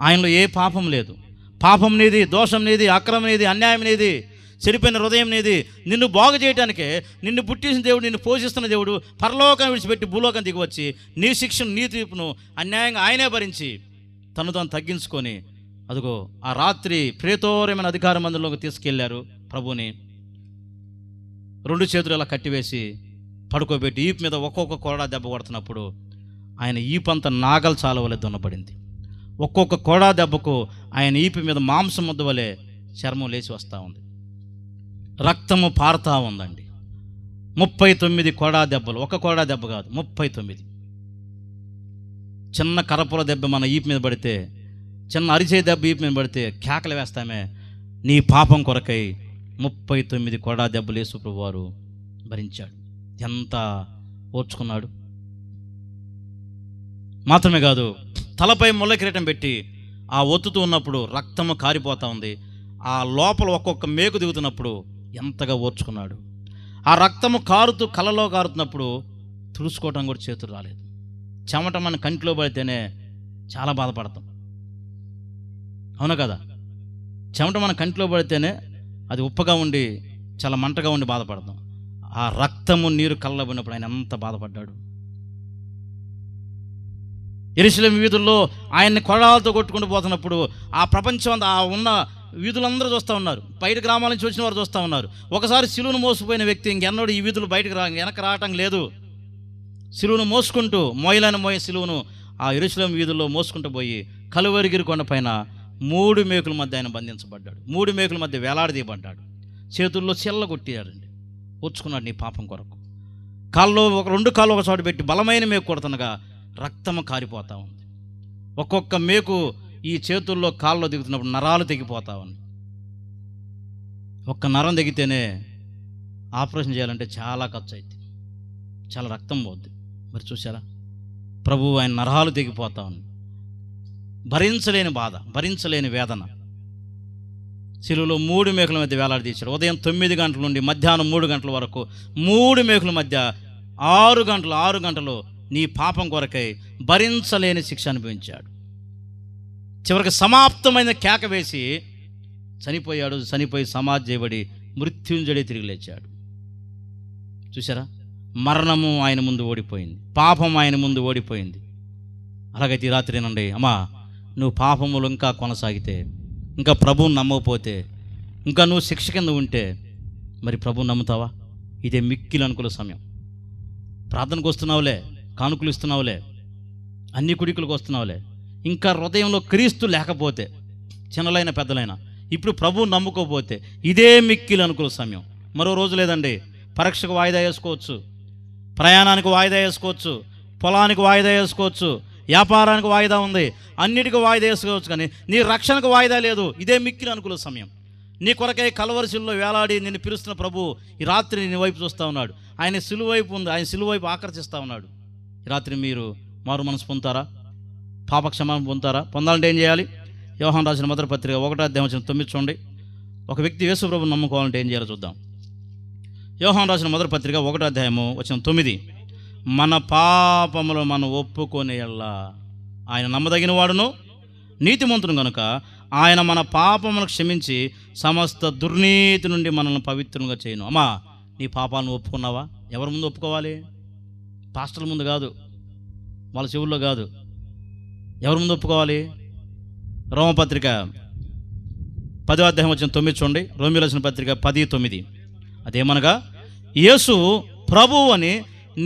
ఆయనలో ఏ పాపం లేదు. పాపం నీది, దోషం నీది, అక్రమం నీది, అన్యాయం నీది, చెడిపోయిన హృదయం నీది. నిన్ను బాగు చేయడానికే నిన్ను పుట్టించిన దేవుడు, నిన్ను పోషిస్తున్న దేవుడు పరలోకం విడిచిపెట్టి భూలోకం దిగివచ్చి నీ శిక్షను, నీ తీర్పును అన్యాయంగా ఆయనే భరించి తను తాను తగ్గించుకొని, అదిగో ఆ రాత్రి ప్రేతోరమైన అధికార మందిరంలోకి తీసుకెళ్లారు ప్రభుని. 2 చేతులు ఇలా కట్టివేసి పడుకోబెట్టి ఈపు మీద ఒక్కొక్క కొరడా దెబ్బ కొడుతున్నప్పుడు ఆయన ఈపంత నాగలు చాలా వలె దున్నపడింది. ఒక్కొక్క కొరడా దెబ్బకు ఆయన ఈపు మీద మాంసం ముద్ద వలె చర్మం లేచి వస్తూ ఉంది. రక్తము పారుతూ ఉందండి. 39 కొరడా దెబ్బలు. ఒక కొరడా దెబ్బ కాదు, 39. చిన్న కరపుల దెబ్బ మన ఈపు మీద పడితే, చిన్న అరిచే దెబ్బ ఈపు మీద పడితే కేకలు వేస్తామే. నీ పాపం కొరకై 39 కొరడా దెబ్బలు యేసు ప్రభువారు భరించాడు. ఎంత ఓర్చుకున్నాడు. మాత్రమే కాదు, తలపై ముళ్ళ కిరీటం పెట్టి ఆ ఒత్తుతూ ఉన్నప్పుడు రక్తము కారిపోతూ ఉంది. ఆ లోపల ఒక్కొక్క మేకు దిగుతున్నప్పుడు ఎంతగా ఓర్చుకున్నాడు. ఆ రక్తము కారుతూ కళ్ళలో కారుతున్నప్పుడు తుడుచుకోవటం కూడా చేతులు రాలేదు. చెమట మన కంటిలో పడితేనే చాలా బాధపడతాం, అవునా కదా? చెమట మన కంటిలో పడితేనే అది ఉప్పగా ఉండి చాలా మంటగా ఉండి బాధపడతాం. ఆ రక్తము నీరు కళ్ళలో పడినప్పుడు ఆయన ఎంత బాధపడ్డాడు. యెరూషలేము వీధుల్లో ఆయన్ని కొరడాలతో కొట్టుకుంటూ పోతున్నప్పుడు ఆ ప్రపంచం అంతా ఉన్న వీధులందరూ చూస్తూ ఉన్నారు. బయట గ్రామాల నుంచి వచ్చిన వారు చూస్తూ ఉన్నారు. ఒకసారి శిలువను మోసిపోయిన వ్యక్తి ఇంకెన్నడూ ఈ వీధులు బయటకు వెనక రావటం లేదు. శిలువను మోసుకుంటూ మోయలేని మోయ శిలువను ఆ యెరూషలేము వీధుల్లో మోసుకుంటూ పోయి కలువరిగిరి కొండ పైన 3 మేకుల మధ్య ఆయన బంధించబడ్డాడు. 3 మేకుల మధ్య వేలాడదీయబడ్డాడు. చేతుల్లో చెల్ల కొట్టాడండి. ఓర్చుకున్నాడు నీ పాపం కొరకు. కాళ్ళు 2 కాళ్ళు ఒక చోట పెట్టి బలమైన మేకు కొడుతుండగా రక్తము కారిపోతూ ఉంది. ఒక్కొక్క మేకు ఈ చేతుల్లో కాళ్ళలో దిగుతున్నప్పుడు నరాలు తెగిపోతా ఉంది. ఒక్క నరం తెగితేనే ఆపరేషన్ చేయాలంటే చాలా ఖర్చు అవుతుంది, చాలా రక్తం పోద్ది. మరి చూసారా, ప్రభువు ఆయన నరాలు తెగిపోతా ఉంది. భరించలేని బాధ, భరించలేని వేదన. శిలువలో 3 మేకుల మధ్య వేలాడదీశారు. ఉదయం 9 గంటల నుండి మధ్యాహ్నం 3 గంటల వరకు 3 మేకుల మధ్య 6 గంటలు నీ పాపం కొరకై భరించలేని శిక్ష అనుభవించాడు. చివరికి సమాప్తమైన కేక వేసి చనిపోయాడు. చనిపోయి సమాధి చేయబడి మృత్యుంజడి తిరిగి లేచాడు. చూసారా, మరణము ఆయన ముందు ఓడిపోయింది, పాపం ఆయన ముందు ఓడిపోయింది. అలాగైతే ఈ రాత్రి నుండి అమ్మా, నువ్వు పాపములు ఇంకా కొనసాగితే, ఇంకా ప్రభువుని నమ్మకపోతే, ఇంకా నువ్వు శిక్ష కింద ఉంటే మరి ప్రభువుని నమ్ముతావా? ఇదే మిక్కిలి అనుకూల సమయం. ప్రార్థనకు వస్తున్నావులే, కానుకలు ఇస్తున్నావులే, అన్ని కుడికులకు వస్తున్నావులే, ఇంకా హృదయంలో క్రీస్తు లేకపోతే, చిన్నలైన పెద్దలైనా ఇప్పుడు ప్రభువు నమ్ముకోపోతే ఇదే మిక్కిలి అనుకూల సమయం. మరో రోజు లేదండి. పరీక్షకు వాయిదా వేసుకోవచ్చు, ప్రయాణానికి వాయిదా వేసుకోవచ్చు, పొలానికి వాయిదా వేసుకోవచ్చు, వ్యాపారానికి వాయిదా ఉంది, అన్నిటికీ వాయిదా వేసుకోవచ్చు. కానీ నీ రక్షణకు వాయిదా లేదు. ఇదే మిక్కిలి అనుకూల సమయం. నీ కొరకై కలవరిశిల్లో వేలాడి నిన్ను పిలుస్తున్న ప్రభు ఈ రాత్రి నీ వైపు చూస్తూ ఉన్నాడు. ఆయన సిలువ వైపు ఉంది, ఆయన సిలువ వైపు ఆకర్షిస్తూ ఉన్నాడు. ఈ రాత్రి మీరు మారు మనసు పొందుతారా? పాపక్షమాపణ పొందుతారా? పొందాలంటే ఏం చేయాలి? యోహాను రాసిన మొదటి పత్రిక 1వ అధ్యాయం 9 చూడండి. ఒక వ్యక్తి యేసు ప్రభువుని నమ్ముకోవాలంటే ఏం చేయాలో చూద్దాం. యోహాను రాసిన మొదటి పత్రిక 1వ అధ్యాయము వచనం 9, మన పాపములు మనం ఒప్పుకొని ఎల్లా ఆయన నమ్మదగిన వాడును నీతిమంతుడు కనుక ఆయన మన పాపములను క్షమించి సమస్త దుర్నీతి నుండి మనల్ని పవిత్రంగా చేయను. అమ్మా, నీ పాపాలను ఒప్పుకున్నావా? ఎవరి ముందు ఒప్పుకోవాలి? పాస్టర్ల ముందు కాదు, వాళ్ళ చెవుల్లో కాదు. ఎవరి ముందు ఒప్పుకోవాలి? రోమపత్రిక 10వ అధ్యాయం వచ్చిన 9 చూడండి. రోమియోలు రాసిన పత్రిక 10:9. అదేమనగా, యేసు ప్రభువు అని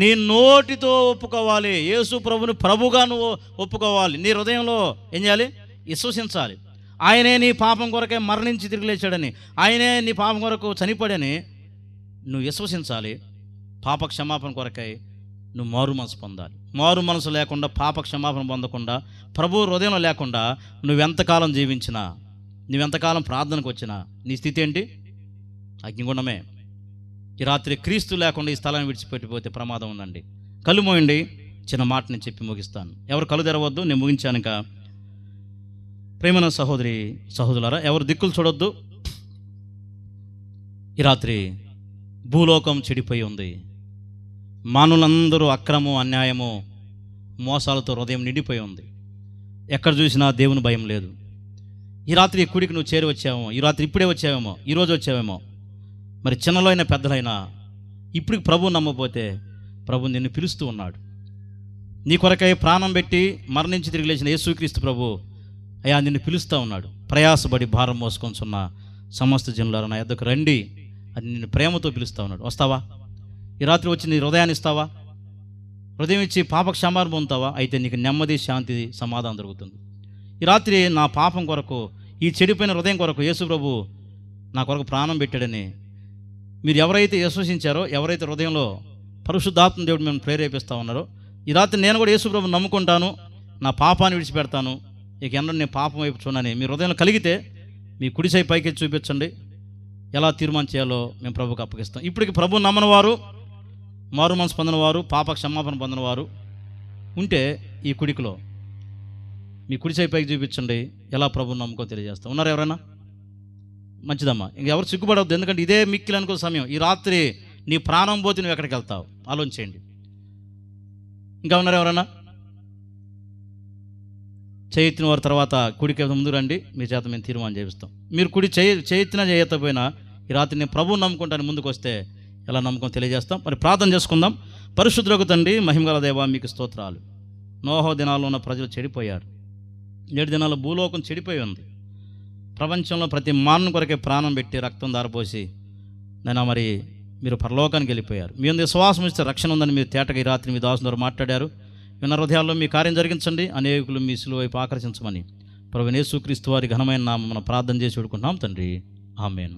నీ నోటితో ఒప్పుకోవాలి. యేసు ప్రభుని ప్రభుగా నువ్వు ఒప్పుకోవాలి. నీ హృదయంలో ఏం చేయాలి? విశ్వసించాలి. ఆయనే నీ పాపం కొరకే మరణించి తిరిగి లేచాడని, ఆయనే నీ పాపం కొరకు చనిపోయాడని నువ్వు విశ్వసించాలి. పాప క్షమాపణ కొరకై నువ్వు మారు మనసు పొందాలి. మారు మనసు లేకుండా, పాప క్షమాపణ పొందకుండా, ప్రభు హృదయంలో లేకుండా నువ్వెంతకాలం జీవించినా, నువ్వెంతకాలం ప్రార్థనకు వచ్చినా నీ స్థితి ఏంటి? అగ్నిగుండమే. ఈ రాత్రి క్రీస్తు లేకుండా ఈ స్థలాన్ని విడిచిపెట్టిపోతే ప్రమాదం ఉందండి. కళ్ళు మోయండి. చిన్న మాట నేను చెప్పి ముగిస్తాను. ఎవరు కళ్ళు తెరవద్దు, నేను ముగించానుక. ప్రేమన సహోదరి సహోదరులారా, ఎవరు దిక్కులు చూడొద్దు. ఈ రాత్రి భూలోకం చెడిపోయి ఉంది. మానవులందరూ అక్రమం, అన్యాయము, మోసాలతో హృదయం నిండిపోయి ఉంది. ఎక్కడ చూసినా దేవుని భయం లేదు. ఈ రాత్రి ఈ కుడికి నువ్వు చేరి వచ్చావేమో, ఈ రాత్రి ఇప్పుడే వచ్చావేమో, ఈరోజు వచ్చావేమో. మరి చిన్నలో అయినా పెద్దలైనా ఇప్పటికి ప్రభువు నమ్మకపోతే ప్రభు నిన్ను పిలుస్తూ ఉన్నాడు. నీ కొరకై ప్రాణం పెట్టి మరణించి తిరిగి లేచిన యేసుక్రీస్తు ప్రభు అయ్యా నిన్ను పిలుస్తూ ఉన్నాడు. ప్రయాసపడి భారం మోసుకొంచున్న సమస్త జనులారా నా యొద్దకు రండి అని నిన్ను ప్రేమతో పిలుస్తూ ఉన్నాడు. వస్తావా? ఈ రాత్రి వచ్చి నీ హృదయాన్ని ఇస్తావా? హృదయం ఇచ్చి పాప క్షమాపణ పొందుతావా? అయితే నీకు నెమ్మది, శాంతి, సమాధానం దొరుకుతుంది. ఈ రాత్రి నా పాపం కొరకు, ఈ చెడిపోయిన హృదయం కొరకు యేసు ప్రభు నా కొరకు ప్రాణం పెట్టాడని మీరు ఎవరైతే విశ్వసించారో, ఎవరైతే హృదయంలో పరిశుద్ధాత్మ దేవుడు మేము ప్రేరేపిస్తూ ఉన్నారో, ఈ రాత్రి నేను కూడా యేసు ప్రభు నమ్ముకుంటాను, నా పాపాన్ని విడిచిపెడతాను, ఇక ఎన్నడూ నేను పాపం వైపు చూడని మీ హృదయంలో కలిగితే మీ కుడిసై పైకి చూపించండి. ఎలా తీర్మానం చేయాలో మేము ప్రభుకి అప్పగిస్తాం. ఇప్పటికి ప్రభు నమ్మని వారు, మారు మనసు పొందిన వారు, పాప క్షమాపణ పొందిన వారు ఉంటే ఈ కుడికిలో మీ కుడిసై పైకి చూపించండి. ఎలా ప్రభుని నమ్ముకో తెలియజేస్తాం. ఉన్నారు ఎవరైనా? మంచిదమ్మా. ఇంకెవరు సిగ్గుపడవద్దు, ఎందుకంటే ఇదే మిక్కిలి అనుకో సమయం. ఈ రాత్రి నీ ప్రాణం పోతే నువ్వు ఎక్కడికి వెళ్తావు ఆలోచించేయండి. ఇంకా ఉన్నారు ఎవరైనా? చేయెత్తిన వారి తర్వాత కుడికి ముందు రండి, మీ చేత మేము తీర్మానం చేపిస్తాం. మీరు కుడి చేయెత్తినా చేయకపోయినా ఈ రాత్రి నేను ప్రభువుని నమ్ముకుంటాను ముందుకు వస్తే ఎలా నమ్మకం తెలియజేస్తాం. మరి ప్రార్థన చేసుకుందాం. పరిశుద్ధులకు తండ్రి, మహిమగల దేవా, మీకు స్తోత్రాలు. నోహో దినాల్లో ఉన్న ప్రజలు చెడిపోయారు. 7 దినాల భూలోకం చెడిపోయి ఉంది. ప్రపంచంలో ప్రతి మానవుని కొరకే ప్రాణం పెట్టి రక్తం దారపోసి నేను మరి మీరు పరలోకానికి వెళ్ళిపోయారు. మీ అందరి విశ్వాసం ఇస్తే రక్షణ ఉందని మీరు తేటగా ఈ రాత్రి మీ దాసుని ద్వారా మాట్లాడారు. విన్న హృదయాల్లో మీ కార్యం జరిగించండి. అనేకులు మీ సిలువ వైపు ఆకర్షించమని ప్రభువైన యేసుక్రీస్తు వారి ఘనమైన నామమున ప్రార్థన చేసి వేడుకుంటున్నాం తండ్రి. ఆమేన్.